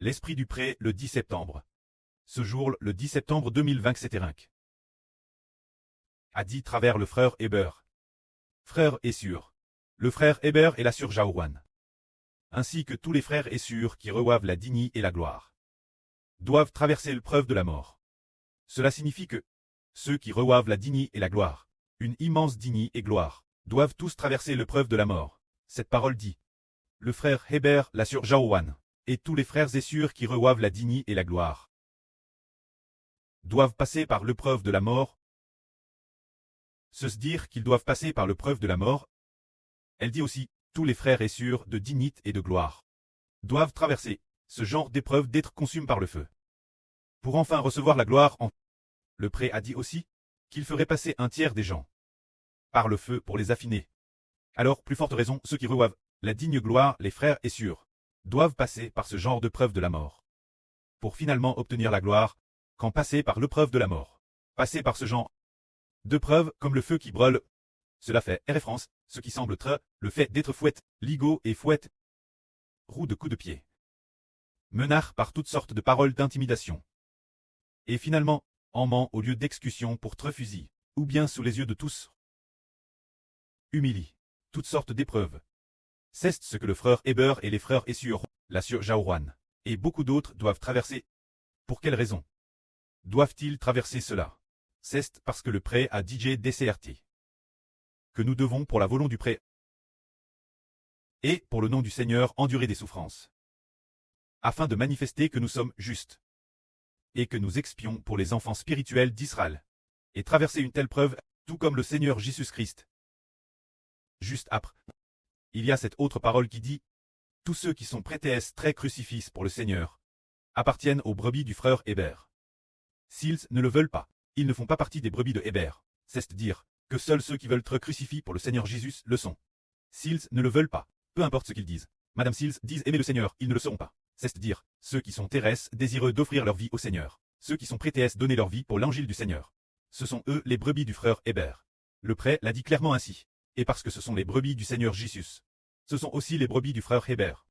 L'esprit du pré, le 10 septembre. Ce jour, le 10 septembre 2020, etc. A dit travers le frère Héber. Frère est sûr. Le frère Héber est la sur Jaouan. Ainsi que tous les frères et sûrs qui reçoivent la dignité et la gloire. Doivent traverser l'épreuve de la mort. Cela signifie que ceux qui reçoivent la dignité et la gloire, une immense dignité et gloire, doivent tous traverser l'épreuve de la mort. Cette parole dit. Le frère Héber, la sur Jaouan, et tous les frères et sûrs qui reçoivent la dignité et la gloire, doivent passer par l'épreuve de la mort. Se dire qu'ils doivent passer par l'épreuve de la mort. Elle dit aussi, tous les frères et sûrs de dignité et de gloire doivent traverser ce genre d'épreuve d'être consumés par le feu. Pour enfin recevoir la gloire en. Le pré a dit aussi qu'il ferait passer un tiers des gens par le feu pour les affiner. Alors, plus forte raison, ceux qui reçoivent la digne gloire, les frères et sûrs, doivent passer par ce genre de preuve de la mort. Pour finalement obtenir la gloire, quand passer par l'épreuve de la mort. Passer par ce genre de preuve comme le feu qui brûle. Cela fait référence, ce qui semble être le fait d'être fouette, ligot et fouette, roue de coups de pied. Menard par toutes sortes de paroles d'intimidation. Et finalement, en ment au lieu d'exécution pour fusil, ou bien sous les yeux de tous. Humilie. Toutes sortes d'épreuves. C'est ce que le frère Héber et les frères Essur, la sur Jaouan, et beaucoup d'autres doivent traverser. Pour quelle raison doivent-ils traverser cela? C'est parce que le pré a DJ DCRT. Que nous devons pour la volonté du pré et pour le nom du Seigneur endurer des souffrances. Afin de manifester que nous sommes justes. Et que nous expions pour les enfants spirituels d'Israël. Et traverser une telle preuve, tout comme le Seigneur Jésus-Christ. Juste après, il y a cette autre parole qui dit, tous ceux qui sont prêtés très crucifix pour le Seigneur, appartiennent aux brebis du frère Héber. S'ils ne le veulent pas, ils ne font pas partie des brebis de Héber, c'est-à-dire que seuls ceux qui veulent être crucifix pour le Seigneur Jésus le sont. S'ils ne le veulent pas, peu importe ce qu'ils disent. Madame s'ils disent aimer le Seigneur, ils ne le seront pas. C'est-à-dire, ceux qui sont terrestres, désireux d'offrir leur vie au Seigneur. Ceux qui sont prêtés à donner leur vie pour l'Angile du Seigneur. Ce sont eux les brebis du frère Héber. Le prêtre l'a dit clairement ainsi. Et parce que ce sont les brebis du Seigneur Jésus. Ce sont aussi les brebis du frère Héber.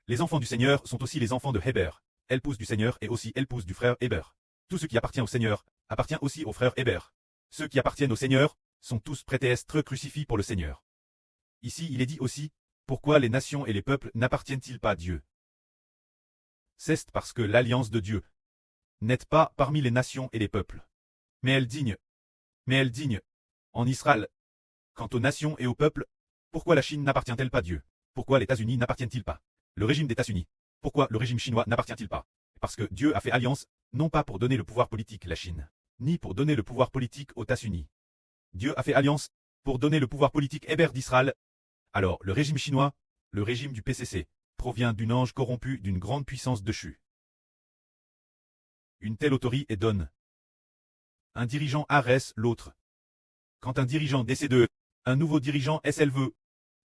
Les enfants du Seigneur sont aussi les enfants de Héber. Épouse du Seigneur et aussi épouse du frère Héber. Tout ce qui appartient au Seigneur, appartient aussi au frère Héber. Ceux qui appartiennent au Seigneur, sont tous prêtés à être crucifix pour le Seigneur. Ici il est dit aussi, pourquoi les nations et les peuples n'appartiennent-ils pas à Dieu? C'est parce que l'alliance de Dieu n'est pas parmi les nations et les peuples. Mais elle digne, en Israël. Quant aux nations et aux peuples, pourquoi la Chine n'appartient-elle pas à Dieu? Pourquoi les États-Unis n'appartiennent-ils pas? Le régime des États-Unis. Pourquoi le régime chinois n'appartient-il pas? Parce que Dieu a fait alliance, non pas pour donner le pouvoir politique à la Chine, ni pour donner le pouvoir politique aux États-Unis. Dieu a fait alliance pour donner le pouvoir politique Héber d'Israël. Alors, le régime chinois, le régime du PCC, provient d'un ange corrompu d'une grande puissance déchue. Une telle autorité est donne. Un dirigeant arrête l'autre. Quand un dirigeant décède, un nouveau dirigeant est élevé.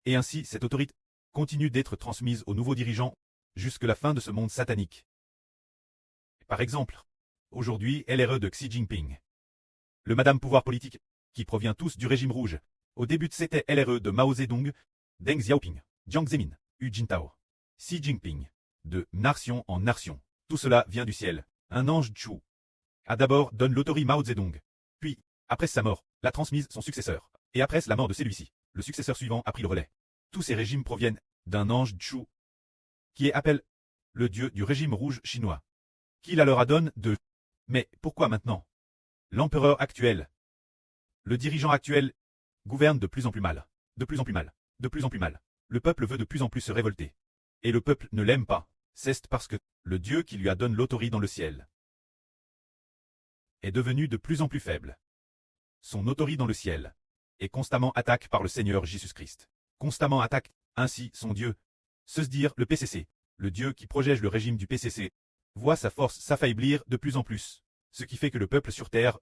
Et ainsi, cette autorité continue d'être transmise au nouveau dirigeant, jusqu'à la fin de ce monde satanique. Par exemple, aujourd'hui, LRE de Xi Jinping. Le Madame Pouvoir Politique, qui provient tous du régime rouge. Au début c'était LRE de Mao Zedong, Deng Xiaoping, Jiang Zemin, Hu Jintao, Xi Jinping. De nation en nation. Tout cela vient du ciel. Un ange Chu a d'abord donné l'autorité Mao Zedong. Puis, après sa mort, l'a transmise son successeur. Et après la mort de celui-ci, le successeur suivant a pris le relais. Tous ces régimes proviennent d'un ange Chu, qui est appelé le dieu du régime rouge chinois. Qui la leur a donné de. Mais pourquoi maintenant? L'empereur actuel, le dirigeant actuel, gouverne de plus en plus mal. De plus en plus mal. De plus en plus mal. Le peuple veut de plus en plus se révolter. Et le peuple ne l'aime pas. C'est parce que le Dieu qui lui a donné l'autorité dans le ciel est devenu de plus en plus faible. Son autorité dans le ciel est constamment attaquée par le Seigneur Jésus-Christ. Constamment attaque, ainsi son Dieu. Se dire le PCC, le Dieu qui protège le régime du PCC, voit sa force s'affaiblir de plus en plus. Ce qui fait que le peuple sur terre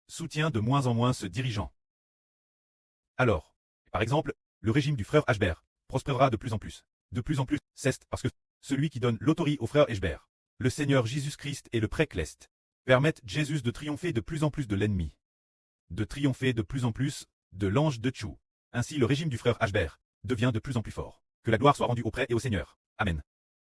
soutient de moins en moins ce dirigeant. Alors, par exemple, le régime du frère Ashber prospérera de plus en plus. De plus en plus, c'est parce que celui qui donne l'autorité au frère Ashber, le Seigneur Jésus-Christ et le précleste, permettent Jésus de triompher de plus en plus de l'ennemi. De triompher de plus en plus de l'ange de Chu. Ainsi le régime du frère Ashber devient de plus en plus fort. Que la gloire soit rendue au prêtre et au Seigneur. Amen.